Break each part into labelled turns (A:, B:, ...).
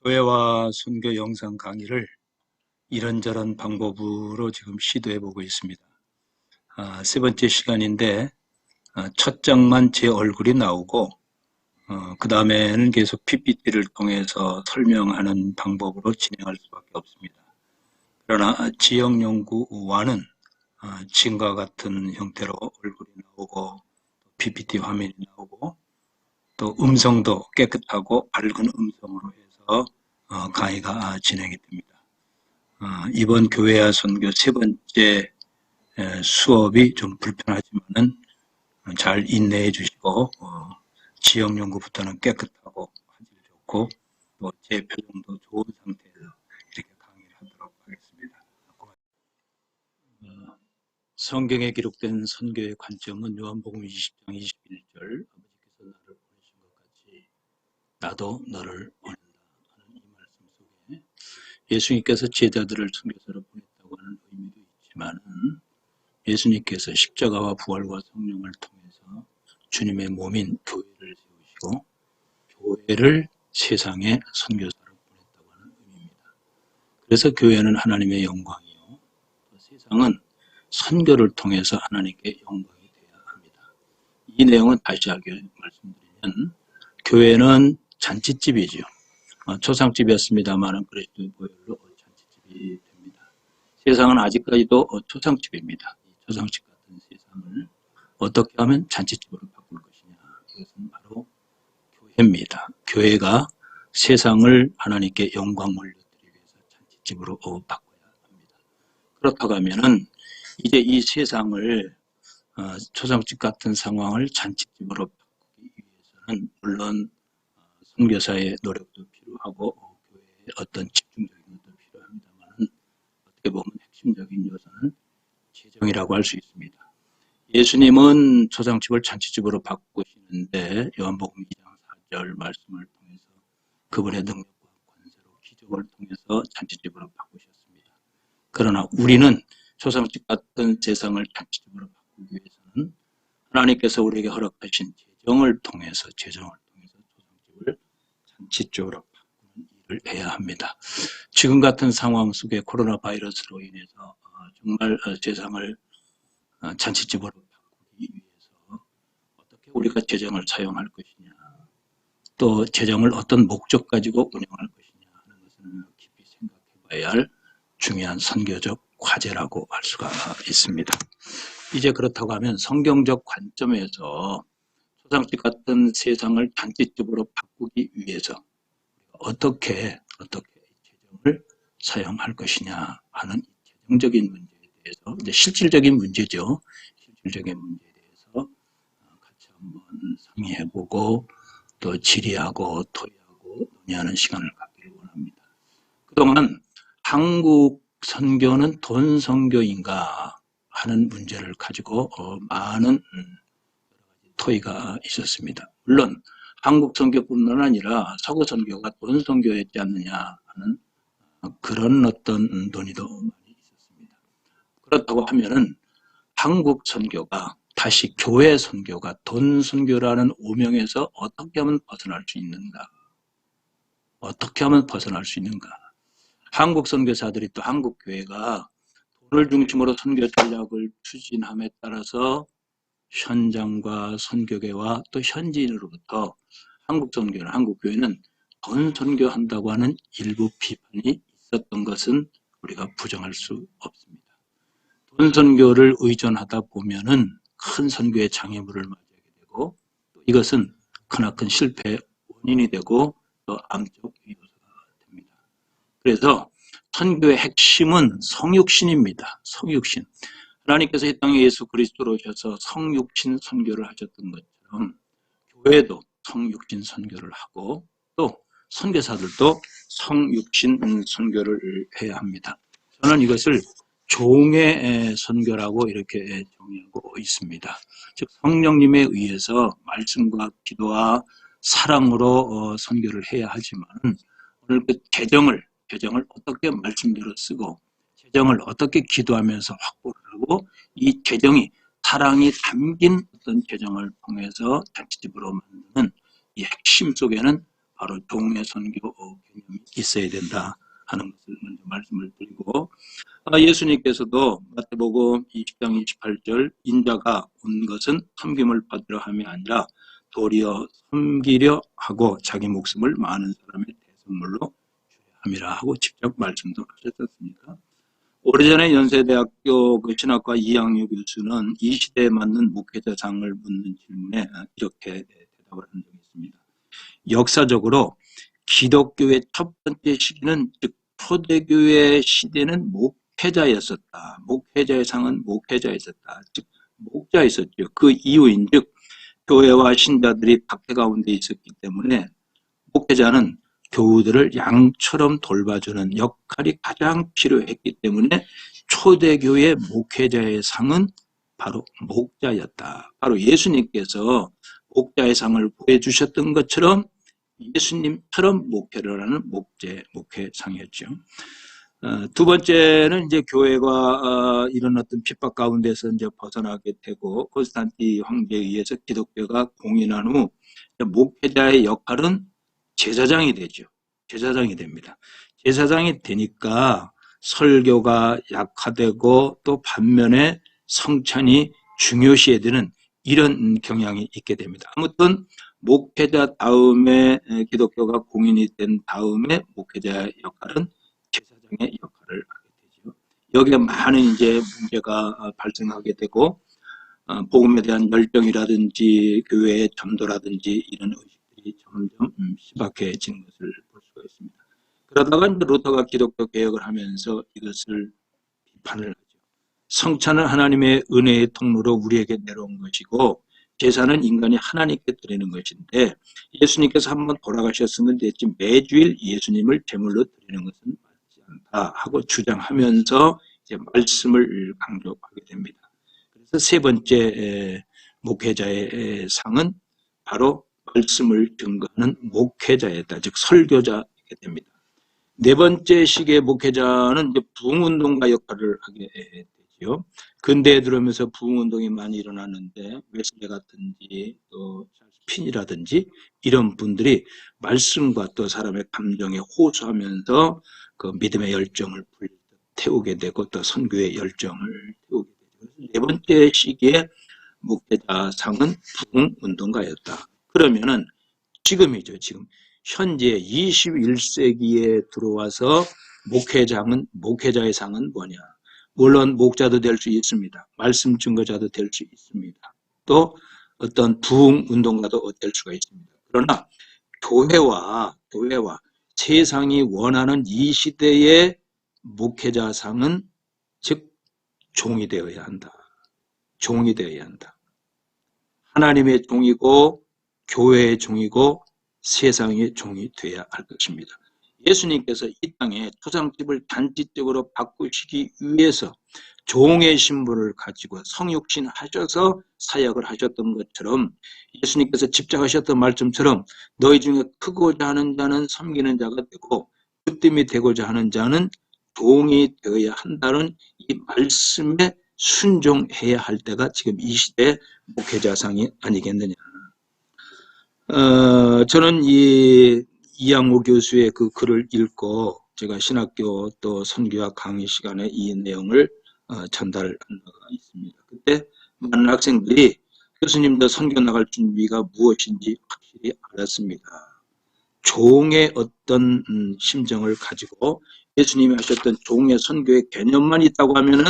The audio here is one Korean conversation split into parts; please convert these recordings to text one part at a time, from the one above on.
A: 교회와 선교 영상 강의를 이런저런 방법으로 지금 시도해 보고 있습니다. 세 번째 시간인데 첫 장만 제 얼굴이 나오고 그 다음에는 계속 PPT를 통해서 설명하는 방법으로 진행할 수밖에 없습니다. 그러나 지역연구와는 지금과 같은 형태로 얼굴이 나오고 PPT 화면이 나오고 또 음성도 깨끗하고 밝은 음성으로 해서 강의가 진행이 됩니다. 이번 교회와 선교 세 번째 수업이 좀 불편하지만은 잘 인내해 주시고 지역 연구부터는 깨끗하고 화질 좋고 또 제 표정도 좋은 상태에서 이렇게 강의를 하도록 하겠습니다. 성경에 기록된 선교의 관점은 요한복음 20장 21절 아버지께서 나를 보내신 것 같이 나도 너를 보낸다 하는 이 말씀 속에 예수님께서 제자들을 선교사로 보냈다고 하는 의미도 있지만 예수님께서 십자가와 부활과 성령을 통해서 주님의 몸인 교회를 세우시고 교회를 세상에 선교사로 보냈다고 하는 의미입니다. 그래서 교회는 하나님의 영광이요 세상은 선교를 통해서 하나님께 영광이 되어야 합니다. 이 내용은 다시 말씀드리면 교회는 잔치집이죠. 초상집이었습니다만 그리스도의 보혈로 잔치집이 됩니다. 세상은 아직까지도 초상집입니다. 이 초상집 같은 세상을 어떻게 하면 잔치집으로 바꿀 것이냐, 이것은 바로 교회입니다. 교회가 세상을 하나님께 영광 올려드리기 위해서 잔치집으로 바꿔야 합니다. 그렇다고 하면은 이제 이 세상을 초상집 같은 상황을 잔치집으로 바꾸기 위해서는 물론 선교사의 노력도 필요하고 교회의 어떤 집중적인 것도 필요합니다만 어떻게 보면 핵심적인 요소는 재정이라고 할 수 있습니다. 예수님은 초상집을 잔치집으로 바꾸시는데 요한복음 2장 4절 말씀을 통해서 그분의 능력과 권세로 기적을 통해서 잔치집으로 바꾸셨습니다. 그러나 우리는 초상집 같은 세상을 잔치집으로 바꾸기 위해서는 하나님께서 우리에게 허락하신 재정을 통해서 초상집을 잔치집으로 바꾸는 일을 해야 합니다. 지금 같은 상황 속에 코로나 바이러스로 인해서 정말 세상을 잔치집으로 바꾸기 위해서 어떻게 우리가 재정을 사용할 것이냐, 또 재정을 어떤 목적 가지고 운영할 것이냐 하는 것은 깊이 생각해 봐야 할 중요한 선교적 과제라고 할 수가 있습니다. 이제 그렇다고 하면 성경적 관점에서 초상집 같은 세상을 잔치집으로 바꾸기 위해서 어떻게 재정을 사용할 것이냐 하는 재정적인 문제에 대해서 이제 실질적인 문제죠. 실질적인 문제에 대해서 같이 한번 상의해보고 또 질의하고 토의하고 논의하는 시간을 갖기를 원합니다. 그동안 한국 선교는 돈 선교인가 하는 문제를 가지고 많은 토의가 있었습니다. 물론 한국 선교뿐만 아니라 서구 선교가 돈 선교였지 않느냐 하는 그런 어떤 논의도 많이 있었습니다. 그렇다고 하면은 한국 선교가 다시 교회 선교가 돈 선교라는 오명에서 어떻게 하면 벗어날 수 있는가? 어떻게 하면 벗어날 수 있는가? 한국 선교사들이 또 한국 교회가 돈을 중심으로 선교 전략을 추진함에 따라서 현장과 선교계와 또 현지인으로부터 한국 선교는 한국 교회는 돈 선교한다고 하는 일부 비판이 있었던 것은 우리가 부정할 수 없습니다. 돈 선교를 의존하다 보면은 큰 선교의 장애물을 맞이하게 되고 또 이것은 크나큰 실패의 원인이 되고 또 암적 요소가 됩니다. 그래서 선교의 핵심은 성육신입니다. 성육신. 하나님께서 이 땅에 예수 그리스도로 오셔서 성육신 선교를 하셨던 것처럼 교회도 성육신 선교를 하고 또 선교사들도 성육신 선교를 해야 합니다. 저는 이것을 종의 선교라고 이렇게 정의하고 있습니다. 즉 성령님에 의해서 말씀과 기도와 사랑으로 선교를 해야 하지만 오늘 그 재정을 어떻게 말씀대로 쓰고 재정을 어떻게 기도하면서 확보를 하고 이 재정이 사랑이 담긴 어떤 재정을 통해서 잔치집으로 만드는 이 핵심 속에는 바로 종의 선교 개념이 있어야 된다 하는 것을 먼저 말씀을 드리고, 예수님께서도 마태복음 20장 28절 인자가 온 것은 섬김을 받으려 함이 아니라 도리어 섬기려 하고 자기 목숨을 많은 사람의 대선물로 주려 함이라 하고 직접 말씀도 하셨습니다. 오래전에 연세대학교 신학과 이양유 교수는 이 시대에 맞는 목회자상을 묻는 질문에 이렇게 대답을 한 적이 있습니다. 역사적으로 기독교의 첫 번째 시기는, 즉 초대교회 시대는 목회자였었다. 목회자의 상은 목회자였었다. 즉 목자였었죠. 그 이유인즉 교회와 신자들이 박해 가운데 있었기 때문에 목회자는 교우들을 양처럼 돌봐주는 역할이 가장 필요했기 때문에 초대교회 목회자의 상은 바로 목자였다. 바로 예수님께서 목자의 상을 보여주셨던 것처럼 예수님처럼 목회를 하는 목회상이었죠. 두 번째는 이제 교회가 이런 어떤 핍박 가운데서 이제 벗어나게 되고 콘스탄티 황제에 의해서 기독교가 공인한 후 목회자의 역할은 제사장이 되죠. 제사장이 됩니다. 제사장이 되니까 설교가 약화되고 또 반면에 성찬이 중요시해지는 이런 경향이 있게 됩니다. 아무튼 목회자 다음에 기독교가 공인이 된 다음에 목회자의 역할은 제사장의 역할을 하게 되죠. 여기에 많은 이제 문제가 발생하게 되고 복음에 대한 열정이라든지 교회의 전도라든지 이런 의식들이 점점 희박해지는 것을 볼 수가 있습니다. 그러다가 이제 루터가 기독교 개혁을 하면서 이것을 비판을 하죠. 성찬은 하나님의 은혜의 통로로 우리에게 내려온 것이고 제사는 인간이 하나님께 드리는 것인데 예수님께서 한번 돌아가셨으면 됐지 매주일 예수님을 제물로 드리는 것은 맞지 않다 하고 주장하면서 이제 말씀을 강조하게 됩니다. 그래서 세 번째 목회자의 상은 바로 말씀을 증거하는 목회자였다. 즉 설교자이게 됩니다. 네 번째 시기의 목회자는 이제 부흥운동가 역할을 하게 되죠. 근대에 들어오면서 부흥운동이 많이 일어났는데 웨슬리 같은지 또 핀이라든지 이런 분들이 말씀과 또 사람의 감정에 호소하면서 그 믿음의 열정을 태우게 되고 또 선교의 열정을 태우게 되죠. 네 번째 시기의 목회자상은 부흥운동가였다. 그러면은 지금이죠. 지금 현재 21세기에 들어와서 목회자의 상은 뭐냐? 물론 목자도 될 수 있습니다. 말씀 증거자도 될 수 있습니다. 또 어떤 부흥운동가도 될 수가 있습니다. 그러나 교회와 세상이 원하는 이 시대의 목회자상은 즉 종이 되어야 한다. 종이 되어야 한다. 하나님의 종이고 교회의 종이고 세상의 종이 되어야 할 것입니다. 예수님께서 이 땅에 초상집을 단지적으로 바꾸시기 위해서 종의 신분을 가지고 성육신 하셔서 사역을 하셨던 것처럼 예수님께서 집착하셨던 말씀처럼 너희 중에 크고자 하는 자는 섬기는 자가 되고 으뜸이 되고자 하는 자는 종이 되어야 한다는 이 말씀에 순종해야 할 때가 지금 이 시대의 목회자상이 아니겠느냐. 저는 이양호 교수의 그 글을 읽고 제가 신학교 또 선교학 강의 시간에 이 내용을 전달한 바가 있습니다. 그때 많은 학생들이 교수님도 선교 나갈 준비가 무엇인지 확실히 알았습니다. 종의 어떤 심정을 가지고 예수님이 하셨던 종의 선교의 개념만 있다고 하면은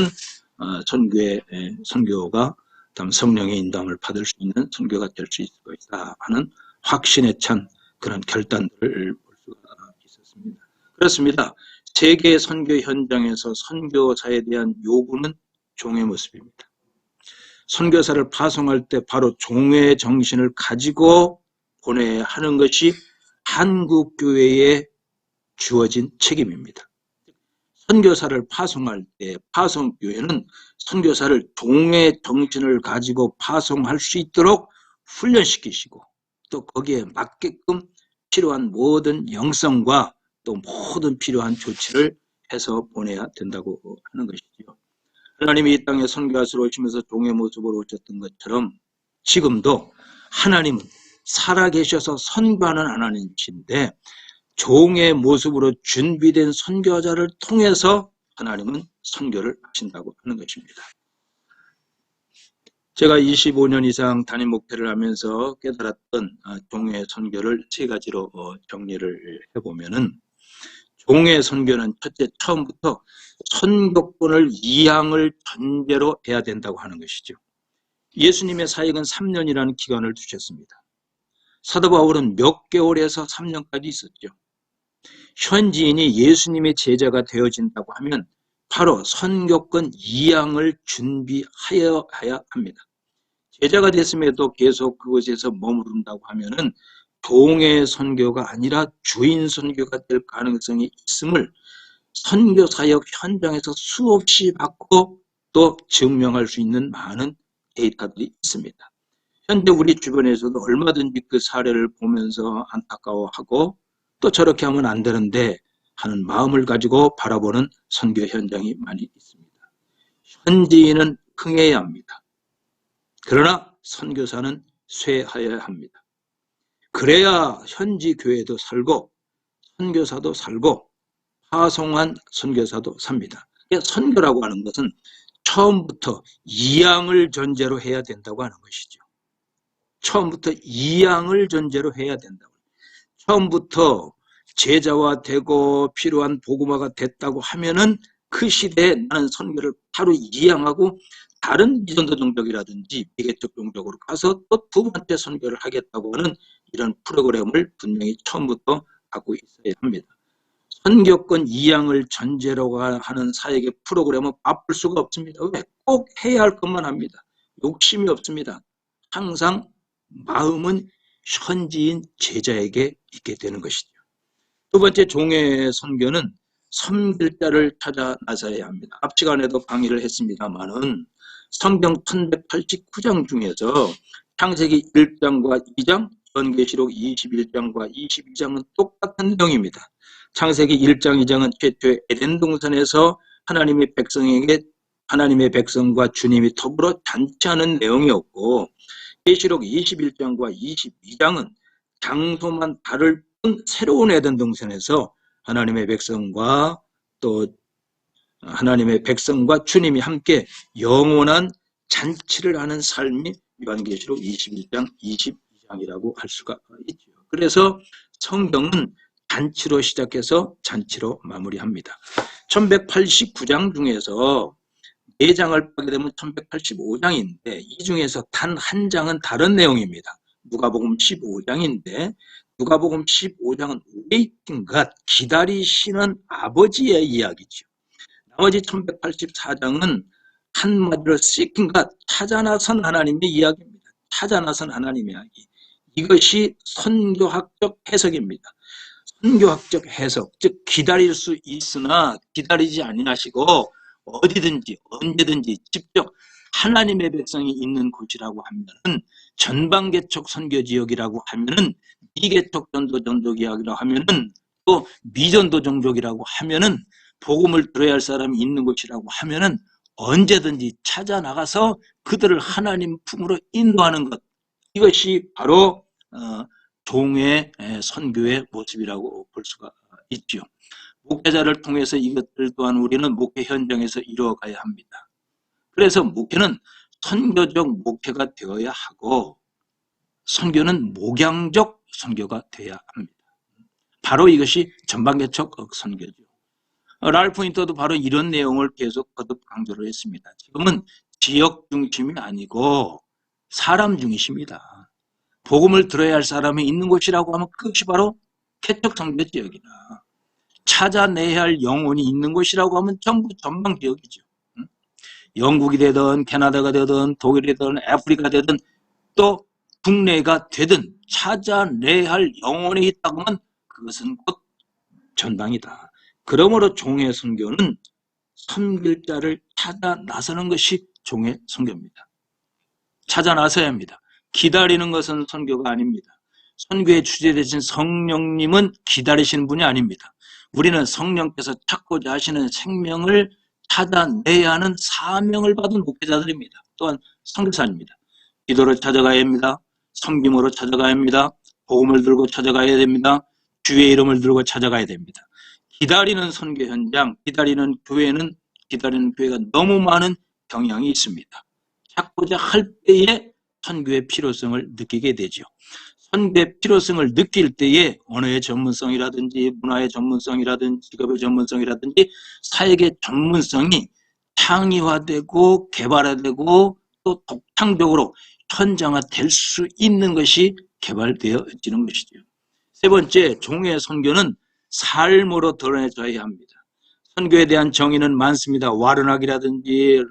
A: 선교가 다음 성령의 인도함을 받을 수 있는 선교가 될 수 있을 것이다 하는 확신에 찬 그런 결단들을 볼 수가 있었습니다. 그렇습니다. 세계 선교 현장에서 선교사에 대한 요구는 종의 모습입니다. 선교사를 파송할 때 바로 종의 정신을 가지고 보내야 하는 것이 한국교회에 주어진 책임입니다. 선교사를 파송할 때 파송교회는 선교사를 종의 정신을 가지고 파송할 수 있도록 훈련시키시고 또 거기에 맞게끔 필요한 모든 영성과 또 모든 필요한 조치를 해서 보내야 된다고 하는 것이죠. 하나님이 이 땅에 선교사로 오시면서 종의 모습으로 오셨던 것처럼 지금도 하나님은 살아계셔서 선교하는 하나님이신데 종의 모습으로 준비된 선교자를 통해서 하나님은 선교를 하신다고 하는 것입니다. 제가 25년 이상 담임 목회를 하면서 깨달았던 종의 선교를 세 가지로 정리를 해보면은, 종의 선교는 첫째, 처음부터 선교권을 이양을 전제로 해야 된다고 하는 것이죠. 예수님의 사역은 3년이라는 기간을 두셨습니다. 사도 바울은 몇 개월에서 3년까지 있었죠. 현지인이 예수님의 제자가 되어진다고 하면 바로 선교권 이양을 준비하여야 합니다. 제자가 됐음에도 계속 그곳에서 머무른다고 하면은 종의 선교가 아니라 주인 선교가 될 가능성이 있음을 선교 사역 현장에서 수없이 받고 또 증명할 수 있는 많은 데이터들이 있습니다. 현재 우리 주변에서도 얼마든지 그 사례를 보면서 안타까워하고 또 저렇게 하면 안 되는데 하는 마음을 가지고 바라보는 선교 현장이 많이 있습니다. 현지인은 흥해야 합니다. 그러나 선교사는 쇠하여야 합니다. 그래야 현지 교회도 살고 선교사도 살고 파송한 선교사도 삽니다. 선교라고 하는 것은 처음부터 이양을 전제로 해야 된다고 하는 것이죠. 처음부터 이양을 전제로 해야 된다고. 처음부터 제자화 되고 필요한 복음화가 됐다고 하면은 그 시대에 나는 선교를 바로 이양하고 다른 미전도 종족이라든지 미개척 종족으로 가서 또 두 번째 선교를 하겠다고 하는 이런 프로그램을 분명히 처음부터 갖고 있어야 합니다. 선교권 이양을 전제로 하는 사역의 프로그램은 바쁠 수가 없습니다. 왜? 꼭 해야 할 것만 합니다. 욕심이 없습니다. 항상 마음은 현지인 제자에게 있게 되는 것이죠. 두 번째, 종의 선교는 섬길 자를 찾아 나서야 합니다. 앞 시간에도 강의를 했습니다만은 성경 1189장 중에서 창세기 1장과 2장, 요한계시록 21장과 22장은 똑같은 내용입니다. 창세기 1장, 2장은 최초의 에덴 동산에서 하나님의 백성에게 하나님의 백성과 주님이 더불어 잔치하는 내용이었고, 계시록 21장과 22장은 장소만 다를 뿐 새로운 에덴 동산에서 하나님의 백성과 또 하나님의 백성과 주님이 함께 영원한 잔치를 하는 삶이 요한계시록 21장, 22장이라고 할 수가 있죠. 그래서 성경은 잔치로 시작해서 잔치로 마무리합니다. 1189장 중에서 4장을 보게 되면 1185장인데 이 중에서 단 한 장은 다른 내용입니다. 누가복음 15장인데 누가복음 15장은 waiting God, 기다리시는 아버지의 이야기죠. 나머지 1184장은 한마디로 seeking God, 찾아 나선 하나님의 이야기입니다. 찾아 나선 하나님의 이야기. 이것이 선교학적 해석입니다. 선교학적 해석, 즉 기다릴 수 있으나 기다리지 아니하시고 어디든지 언제든지 직접 하나님의 백성이 있는 곳이라고 하면은 전방개척 선교지역이라고 하면은 미개척 전도 종족이라고 하면은 또 미전도 종족이라고 하면은 복음을 들어야 할 사람이 있는 곳이라고 하면은 언제든지 찾아 나가서 그들을 하나님 품으로 인도하는 것, 이것이 바로 종의 선교의 모습이라고 볼 수가 있죠. 목회자를 통해서 이것들 또한 우리는 목회 현장에서 이루어가야 합니다. 그래서 목회는 선교적 목회가 되어야 하고 선교는 목양적 선교가 되어야 합니다. 바로 이것이 전방개척 선교죠. 랄프 인터도 바로 이런 내용을 계속 거듭 강조를 했습니다. 지금은 지역 중심이 아니고 사람 중심이다. 복음을 들어야 할 사람이 있는 곳이라고 하면 그것이 바로 개척 선교 지역이다. 찾아내야 할 영혼이 있는 곳이라고 하면 전부 전방 지역이죠. 영국이 되든 캐나다가 되든 독일이든 아프리카 되든 또 국내가 되든 찾아내야 할 영혼이 있다고 하면 그것은 곧 전방이다. 그러므로 종의 선교는 섬길 자를 찾아 나서는 것이 종의 선교입니다. 찾아 나서야 합니다. 기다리는 것은 선교가 아닙니다. 선교의 주제 되신 성령님은 기다리시는 분이 아닙니다. 우리는 성령께서 찾고자 하시는 생명을 찾아내야 하는 사명을 받은 목회자들입니다. 또한 선교사입니다. 기도를 찾아가야 합니다. 섬김으로 찾아가야 합니다. 복음을 들고 찾아가야 됩니다. 주의 이름을 들고 찾아가야 됩니다. 기다리는 선교 현장, 기다리는 교회가 너무 많은 경향이 있습니다. 찾고자 할 때에 선교의 필요성을 느끼게 되죠. 선교의 필요성을 느낄 때에 언어의 전문성이라든지 문화의 전문성이라든지 직업의 전문성이라든지 사역의 전문성이 창의화되고 개발화되고 또 독창적으로 현장화될 수 있는 것이 개발되어지는 것이죠. 세 번째, 종의 선교는 삶으로 드러내져야 합니다. 선교에 대한 정의는 많습니다. 와르낙이라든지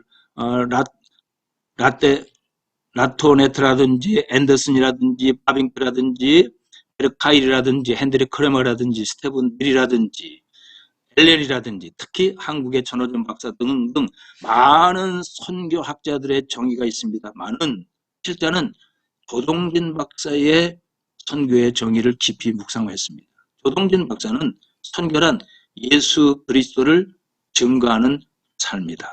A: 라토네트라든지 앤더슨이라든지 바빙크라든지 에르카일이라든지 헨드리 크레머라든지 스테븐 밀이라든지 엘렌이라든지 특히 한국의 전호준 박사 등등 많은 선교학자들의 정의가 있습니다만은 실제는 조동진 박사의 선교의 정의를 깊이 묵상했습니다. 조동진 박사는 선교란 예수 그리스도를 증거하는 삶이다.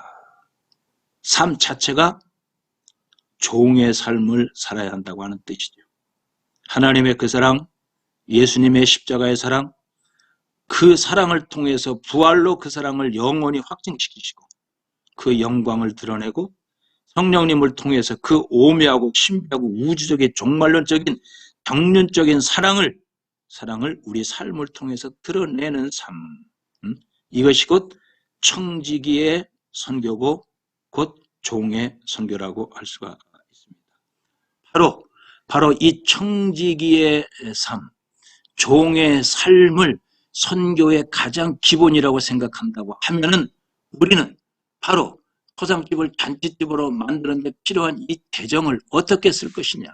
A: 삶 자체가 종의 삶을 살아야 한다고 하는 뜻이죠. 하나님의 그 사랑, 예수님의 십자가의 사랑, 그 사랑을 통해서 부활로 그 사랑을 영원히 확증시키시고 그 영광을 드러내고 성령님을 통해서 그 오묘하고 신비하고 우주적인 종말론적인 경륜적인 사랑을 우리 삶을 통해서 드러내는 삶. 이것이 곧 청지기의 선교고 곧 종의 선교라고 할 수가 있습니다. 바로 이 청지기의 삶, 종의 삶을 선교의 가장 기본이라고 생각한다고 하면은 우리는 바로 포장집을 잔치집으로 만드는 데 필요한 이 재정을 어떻게 쓸 것이냐,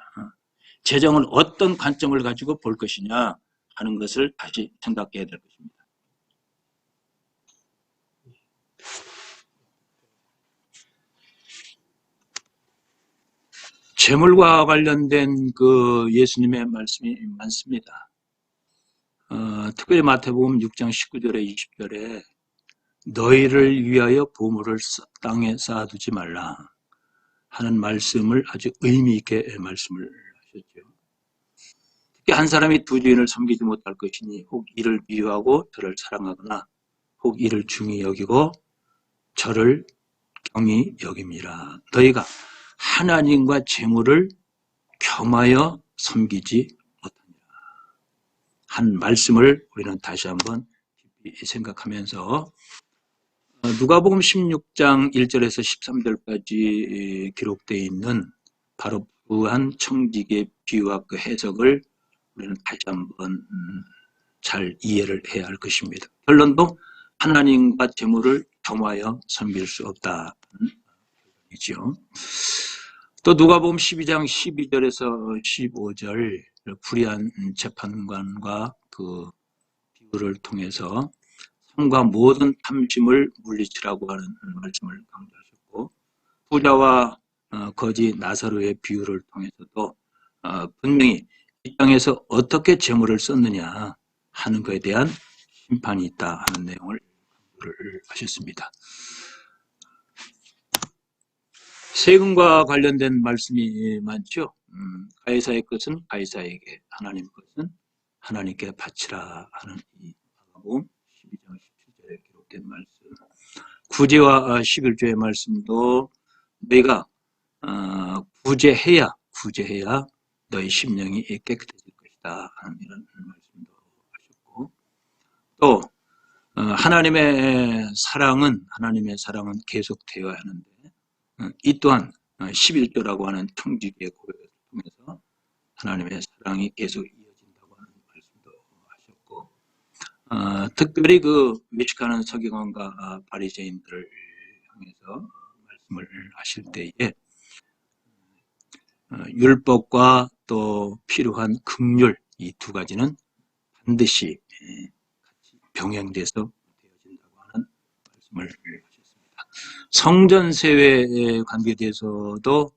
A: 재정을 어떤 관점을 가지고 볼 것이냐 하는 것을 다시 생각해야 될 것입니다. 재물과 관련된 그 예수님의 말씀이 많습니다. 특별히 마태복음 6장 19절에 20절에 너희를 위하여 보물을 땅에 쌓아두지 말라 하는 말씀을 아주 의미 있게 말씀을 하셨죠. 특히 한 사람이 두 주인을 섬기지 못할 것이니 혹 이를 미워하고 저를 사랑하거나 혹 이를 중히 여기고 저를 경히 여김이라. 너희가 하나님과 재물을 겸하여 섬기지 못하니라. 한 말씀을 우리는 다시 한번 깊이 생각하면서 누가복음 16장 1절에서 13절까지 기록되어 있는 바로 부한 청지기의 비유와 그 해석을 우리는 다시 한번 잘 이해를 해야 할 것입니다. 결론도 하나님과 재물을 겸하여 섬길 수 없다는 결론이죠. 또 누가복음 12장 12절에서 15절 불의한 재판관과 그 비유를 통해서 삶과 모든 탐심을 물리치라고 하는 말씀을 강조하셨고 부자와 거지 나사로의 비유를 통해서도 분명히 이 땅에서 어떻게 재물을 썼느냐 하는 것에 대한 심판이 있다 하는 내용을 강조를 하셨습니다. 세금과 관련된 말씀이 많죠. 가이사의 것은 가이사에게, 하나님 것은 하나님께 바치라 하는 이 마가복음 12장 17절에 기록된 말씀. 9제와 11조의 말씀도 너희가 구제해야 너희 심령이 깨끗해질 것이다 하는 이런 말씀도 하셨고 또 하나님의 사랑은 계속되어야 하는데 이 또한 11조라고 하는 청지기의 고백을 통해서 하나님의 사랑이 계속 이어진다고 하는 말씀도 하셨고 특별히 그 외식하는 서기관과 바리새인들을 향해서 말씀을 하실 때에 율법과 또 필요한 긍휼 이 두 가지는 반드시 같이 병행돼서 되어진다고 하는 말씀을 하셨습니다. 성전세회에 관계돼서도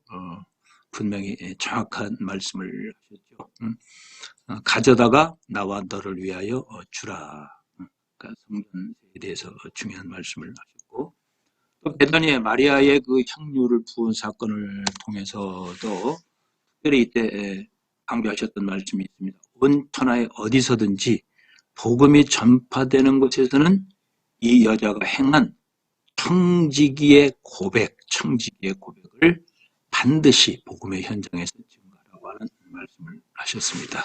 A: 분명히 정확한 말씀을 하셨죠. 가져다가 나와 너를 위하여 주라. 그러니까 성전세에 대해서 중요한 말씀을 하셨고 또 베다니의 마리아의 그 향유를 부은 사건을 통해서도 특별히 이때 강조하셨던 말씀이 있습니다. 온 천하에 어디서든지 복음이 전파되는 곳에서는 이 여자가 행한 청지기의 고백을 반드시 복음의 현장에서 증거하라고 하는 말씀을 하셨습니다.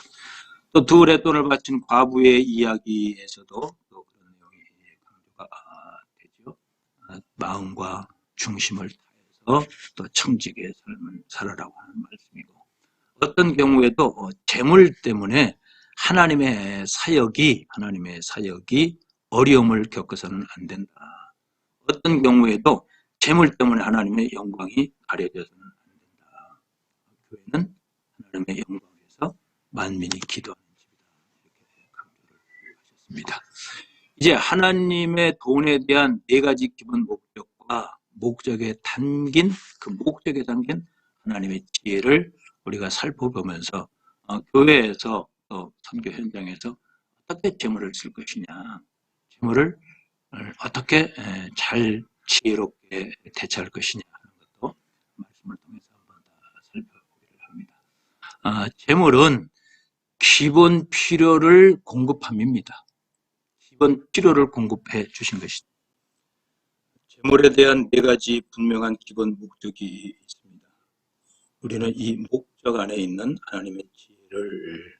A: 또 둘의 돈을 바친 과부의 이야기에서도 또 그런 내용이 강조가 되죠. 마음과 중심을 다해서 또 청지기의 삶을 살아라고 하는 말씀이고, 어떤 경우에도 재물 때문에 하나님의 사역이 어려움을 겪어서는 안 된다. 어떤 경우에도 재물 때문에 하나님의 영광이 가려져서는 안 된다. 교회는 하나님의 영광을 위해서 만민이 기도하는 집이다. 이렇게 강조를 하셨습니다. 이제 하나님의 돈에 대한 네 가지 기본 목적과 목적에 담긴 하나님의 지혜를 우리가 살펴보면서 교회에서 또 선교 현장에서 어떻게 재물을 쓸 것이냐, 재물을 어떻게 잘 지혜롭게 대처할 것이냐 하는 것도 말씀을 통해서 한번 더 살펴보기를 합니다. 재물은 기본 필요를 공급함입니다. 기본 필요를 공급해 주신 것이죠. 재물에 대한 네 가지 분명한 기본 목적이 있습니다. 우리는 이 목적 안에 있는 하나님의 지혜를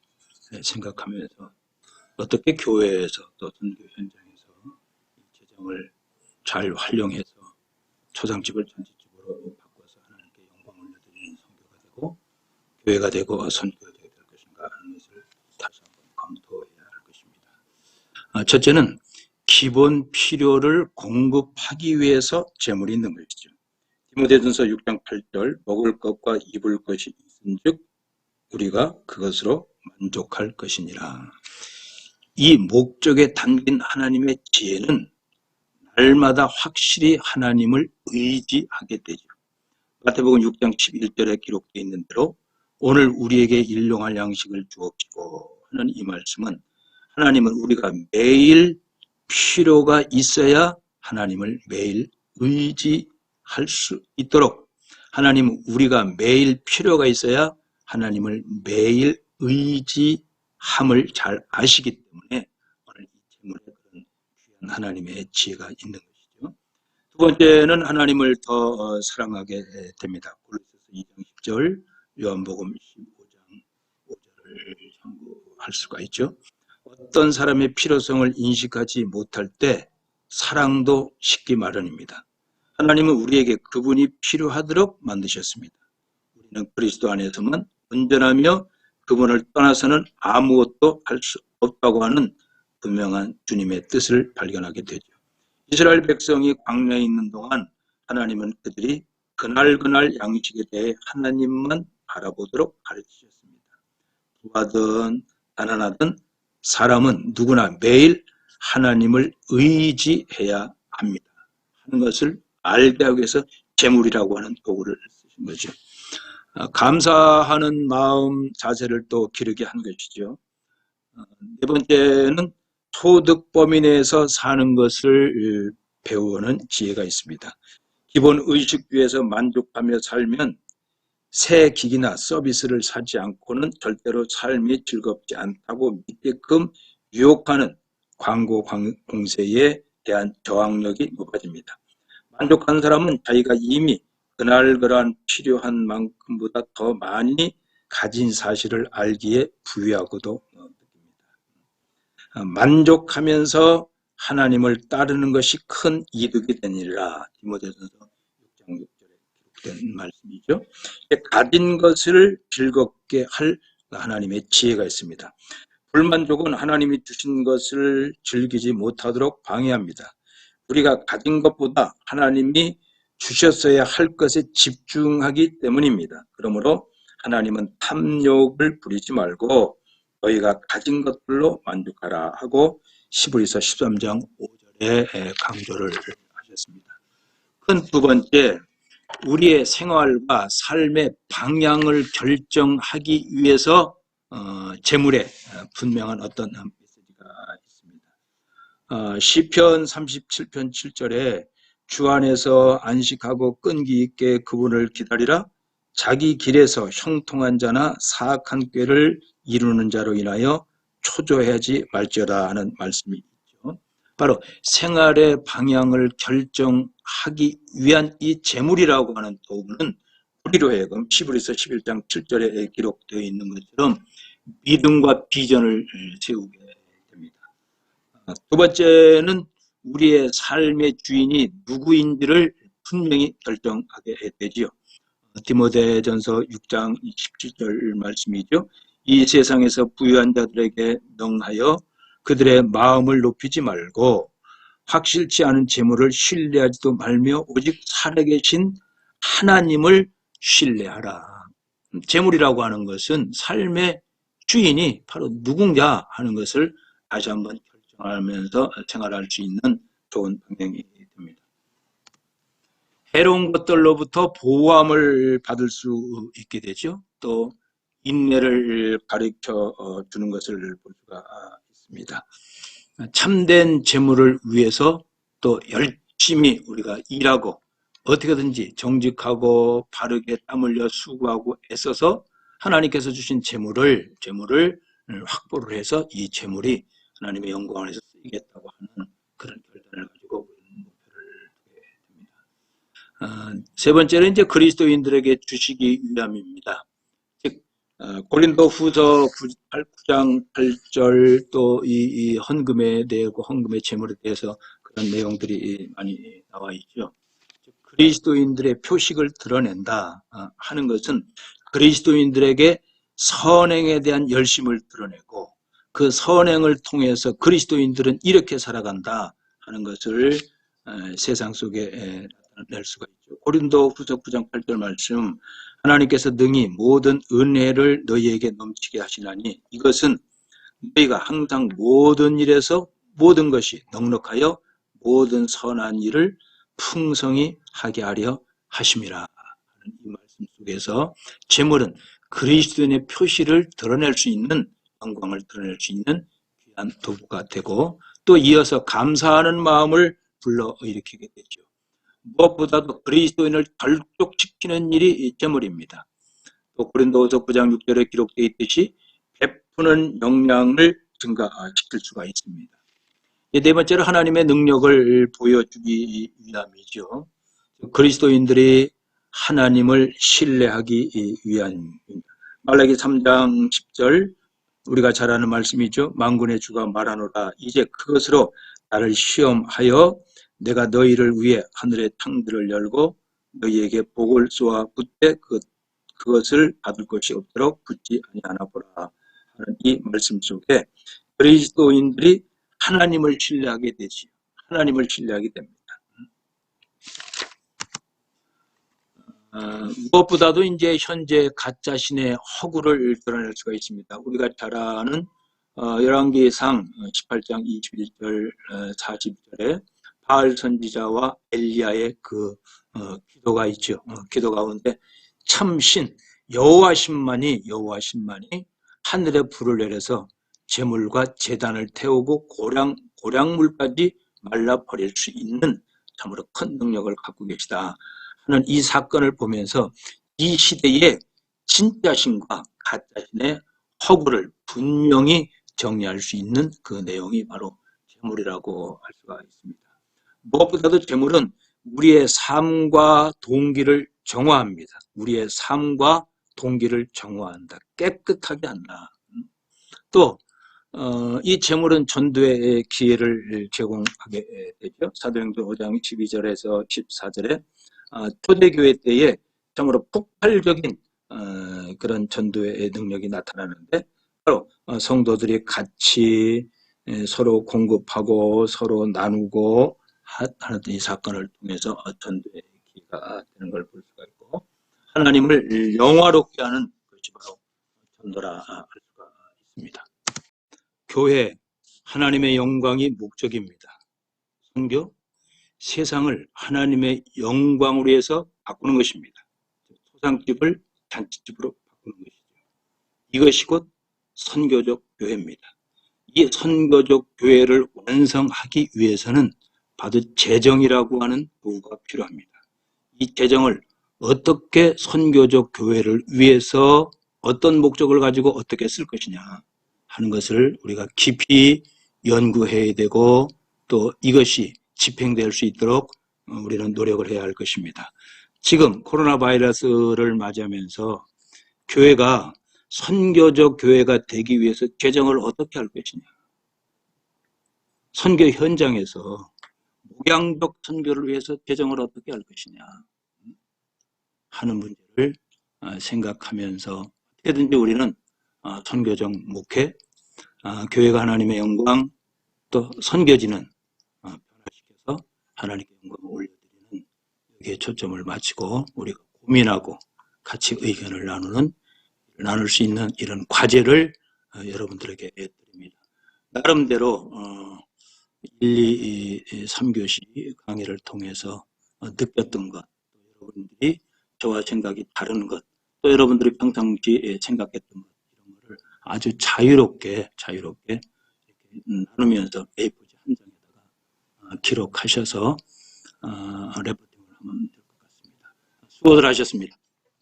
A: 생각하면서 어떻게 교회에서 또 선교 현장에서 이 재정을 잘 활용해서 초장집을 전집집으로 바꿔서 하나님께 영광을 올려드리는 선교가 되고 교회가 되고 선교가 될 것인가 하는 것을 다시 한번 검토해야 할 것입니다. 첫째는 기본 필요를 공급하기 위해서 재물이 있는 것이죠. 디모데전서 6장 8절 먹을 것과 입을 것이 있은즉 우리가 그것으로 만족할 것이니라. 이 목적에 담긴 하나님의 지혜는 날마다 확실히 하나님을 의지하게 되죠. 마태복음 6장 11절에 기록되어 있는 대로 오늘 우리에게 일용할 양식을 주옵시고 하는 이 말씀은 하나님은 우리가 매일 필요가 있어야 하나님을 매일 의지할 수 있도록, 하나님은 우리가 매일 필요가 있어야 하나님을 매일 의지함을 잘 아시기 때문에 오늘 이 제물에 그런 귀한 하나님의 지혜가 있는 것이죠. 두 번째는 하나님을 더 사랑하게 됩니다. 골로새서 2장 10절, 요한복음 15장 5절을 참고할 수가 있죠. 어떤 사람의 필요성을 인식하지 못할 때 사랑도 식기 마련입니다. 하나님은 우리에게 그분이 필요하도록 만드셨습니다. 우리는 그리스도 안에서만 온전하며 그분을 떠나서는 아무것도 할 수 없다고 하는 분명한 주님의 뜻을 발견하게 되죠. 이스라엘 백성이 광야에 있는 동안 하나님은 그들이 그날 양식에 대해 하나님만 바라보도록 가르치셨습니다. 부하든 가난하든 사람은 누구나 매일 하나님을 의지해야 합니다. 하는 것을 알게 하기 위해서 재물이라고 하는 도구를 쓰신 거죠. 감사하는 마음 자세를 또 기르게 한 것이죠. 네 번째는 소득 범위 내에서 사는 것을 배우는 지혜가 있습니다. 기본 의식 위에서 만족하며 살면 새 기기나 서비스를 사지 않고는 절대로 삶이 즐겁지 않다고 믿게끔 유혹하는 광고 공세에 대한 저항력이 높아집니다. 만족한 사람은 자기가 이미 그날그날 필요한 만큼보다 더 많이 가진 사실을 알기에 부유하고도 느낍니다. 만족하면서 하나님을 따르는 것이 큰 이득이 되니라. 디모데전서 6장 6절에 기록된 말씀이죠. 가진 것을 즐겁게 할 하나님의 지혜가 있습니다. 불만족은 하나님이 주신 것을 즐기지 못하도록 방해합니다. 우리가 가진 것보다 하나님이 주셨어야 할 것에 집중하기 때문입니다. 그러므로 하나님은 탐욕을 부리지 말고 너희가 가진 것들로 만족하라 하고 히브리서 13장 5절에 강조를 하셨습니다. 큰 두 번째, 우리의 생활과 삶의 방향을 결정하기 위해서 재물에 분명한 어떤 메시지가 있습니다. 시편 37편 7절에 주 안에서 안식하고 끈기 있게 그분을 기다리라. 자기 길에서 형통한 자나 사악한 꾀를 이루는 자로 인하여 초조해하지 말지어다 하는 말씀이 있죠. 바로 생활의 방향을 결정하기 위한 이 재물이라고 하는 도구는 우리로 하여금 히브리서 11장 7절에 기록되어 있는 것처럼 믿음과 비전을 세우게 됩니다. 두 번째는 우리의 삶의 주인이 누구인지를 분명히 결정하게 되지요. 디모데전서 6장 17절 말씀이죠. 이 세상에서 부유한 자들에게 명하여 그들의 마음을 높이지 말고 확실치 않은 재물을 신뢰하지도 말며 오직 살아계신 하나님을 신뢰하라. 재물이라고 하는 것은 삶의 주인이 바로 누군가 하는 것을 다시 한번 결정하면서 생활할 수 있는 좋은 방향이 됩니다. 해로운 것들로부터 보호함을 받을 수 있게 되죠. 또 인내를 가르쳐 주는 것을 볼 수가 있습니다. 참된 재물을 위해서 또 열심히 우리가 일하고 어떻게든지 정직하고 바르게 땀 흘려 수고하고 애써서 하나님께서 주신 재물을 확보를 해서 이 재물이 하나님의 영광을 위해서 쓰이겠다고 하는 그런 결단을 가지고 목표를 두게 됩니다. 세 번째는 이제 그리스도인들에게 주시기 위함입니다. 즉 고린도 후서 9장 8절 또 이 헌금에 대하고 헌금의 재물에 대해서 그런 내용들이 많이 나와 있죠. 그리스도인들의 표식을 드러낸다 하는 것은 그리스도인들에게 선행에 대한 열심을 드러내고 그 선행을 통해서 그리스도인들은 이렇게 살아간다 하는 것을 세상 속에 나타낼 수가 있죠. 고린도 후서 9장 8절 말씀, 하나님께서 능히 모든 은혜를 너희에게 넘치게 하시나니 이것은 너희가 항상 모든 일에서 모든 것이 넉넉하여 모든 선한 일을 풍성히 하게 하려 하심이라 하는 이 말씀 속에서 재물은 그리스도인의 표시를 드러낼 수 있는, 영광을 드러낼 수 있는 귀한 도구가 되고 또 이어서 감사하는 마음을 불러일으키게 되죠. 무엇보다도 그리스도인을 결족시키는 일이 재물입니다. 또 고린도후서 9장 6절에 기록되어 있듯이 베푸는 역량을 증가시킬 수가 있습니다. 네 번째로 하나님의 능력을 보여주기 위함이죠. 그리스도인들이 하나님을 신뢰하기 위함입니다. 말라기 3장 10절 우리가 잘 아는 말씀이죠. 만군의 주가 말하노라 이제 그것으로 나를 시험하여 내가 너희를 위해 하늘의 창들을 열고 너희에게 복을 쏘아 붓되 그것을 받을 것이 없도록 붙지 아니하나 보라 하는 이 말씀 속에 그리스도인들이 하나님을 신뢰하게 되지, 하나님을 신뢰하게 됩니다. 무엇보다도 이제 현재 가짜 신의 허구를 드러낼 수가 있습니다. 우리가 잘 아는 열왕기상 18장 21절 40절에 바알 선지자와 엘리야의 그 기도가 있죠. 기도 가운데 참신 여호와신만이 하늘에 불을 내려서 제물과 제단을 태우고 고량물까지 말라버릴 수 있는 참으로 큰 능력을 갖고 계시다 하는 이 사건을 보면서 이 시대의 진짜 신과 가짜 신의 허구를 분명히 정리할 수 있는 그 내용이 바로 제물이라고 할 수가 있습니다. 무엇보다도 제물은 우리의 삶과 동기를 정화합니다. 우리의 삶과 동기를 정화한다. 깨끗하게 한다. 또 이 제물은 전도의 기회를 제공하게 되죠. 사도행전 5장 12절에서 14절에 초대교회 때에 참으로 폭발적인 그런 전도의 능력이 나타나는데 바로 성도들이 같이 서로 공급하고 서로 나누고 하는 이 사건을 통해서 전도의 기회가 되는 걸 볼 수가 있고 하나님을 영화롭게 하는 것이 바로 전도라 할 수가 있습니다. 교회, 하나님의 영광이 목적입니다. 선교, 세상을 하나님의 영광으로 해서 바꾸는 것입니다. 소상집을 잔치집으로 바꾸는 것이죠. 이것이 곧 선교적 교회입니다. 이 선교적 교회를 완성하기 위해서는 바로 재정이라고 하는 도구가 필요합니다. 이 재정을 어떻게 선교적 교회를 위해서 어떤 목적을 가지고 어떻게 쓸 것이냐 하는 것을 우리가 깊이 연구해야 되고 또 이것이 집행될 수 있도록 우리는 노력을 해야 할 것입니다. 지금 코로나 바이러스를 맞이하면서 교회가 선교적 교회가 되기 위해서 개정을 어떻게 할 것이냐. 선교 현장에서 목양적 선교를 위해서 개정을 어떻게 할 것이냐 하는 문제를 생각하면서 어떻게든지 우리는 선교적 목회, 교회가 하나님의 영광, 또 선교지는 변화시켜서 하나님께 영광을 올려드리는 여기에 초점을 맞추고 우리가 고민하고 같이 의견을 나눌 수 있는 이런 과제를 여러분들에게 드립니다. 나름대로 1, 2, 3교시 강의를 통해서 느꼈던 것, 여러분들이 저와 생각이 다른 것, 또 여러분들이 평상시에 생각했던 것, 이런 거를 아주 자유롭게 나누면서 A4지 한 장에다가 기록하셔서 레포팅을 하면 될 것 같습니다. 수고들 하셨습니다.